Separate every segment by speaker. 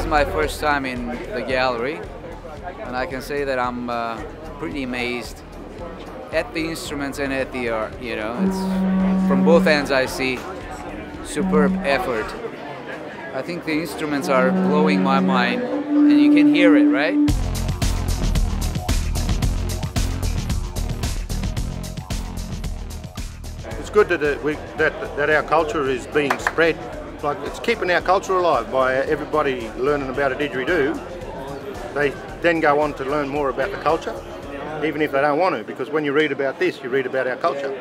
Speaker 1: my first time in the gallery, and I can say that I'm pretty amazed at the instruments and at the art. You know, it's from both ends I see superb effort. I think the instruments are blowing my mind, and you can hear it, right?
Speaker 2: It's good that our culture is being spread. Like, it's keeping our culture alive by everybody learning about a didgeridoo. They then go on to learn more about the culture, even if they don't want to, because when you read about this, you read about our culture.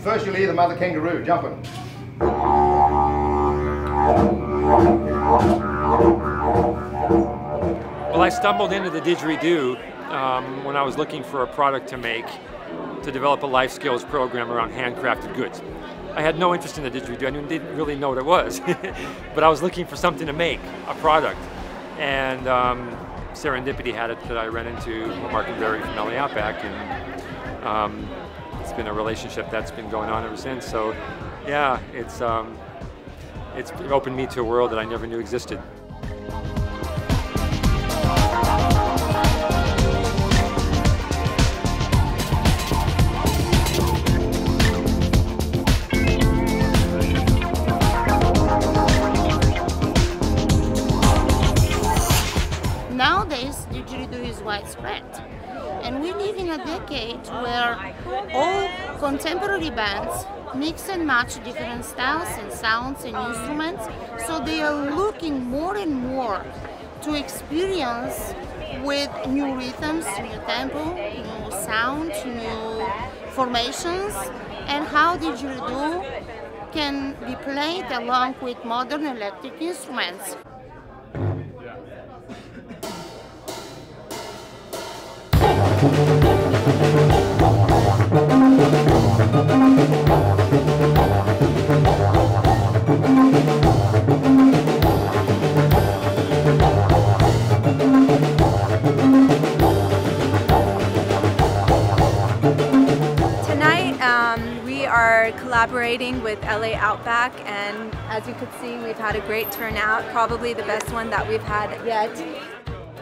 Speaker 2: First you'll hear the mother kangaroo jumping.
Speaker 3: Well, I stumbled into the didgeridoo when I was looking for a product to make, to develop a life skills program around handcrafted goods. I had no interest in the didgeridoo, I didn't really know what it was, but I was looking for something to make, a product. And serendipity had it that I ran into Mark and Barry from L.A.Outback, and it's been a relationship that's been going on ever since. So yeah, it's opened me to a world that I never knew existed.
Speaker 4: Nowadays, didgeridoo is widespread, and we live in a decade where all contemporary bands mix and match different styles and sounds and instruments, so they are looking more and more to experience with new rhythms, new tempo, new sound, new formations, and how didgeridoo can be played along with modern electric instruments.
Speaker 5: Tonight we are collaborating with L.A.Outback, and as you could see, we've had a great turnout, probably the best one that we've had yet.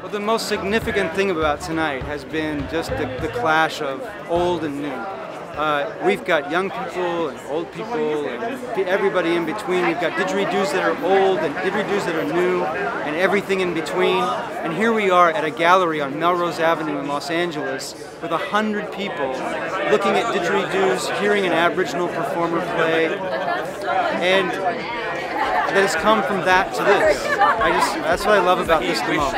Speaker 6: Well, the most significant thing about tonight has been just the clash of old and new. We've got young people and old people and everybody in between. We've got didgeridoos that are old and didgeridoos that are new and everything in between. And here we are at a gallery on Melrose Avenue in Los Angeles with 100 people looking at didgeridoos, hearing an Aboriginal performer play, and that has come from that to this. That's what I love about this the most.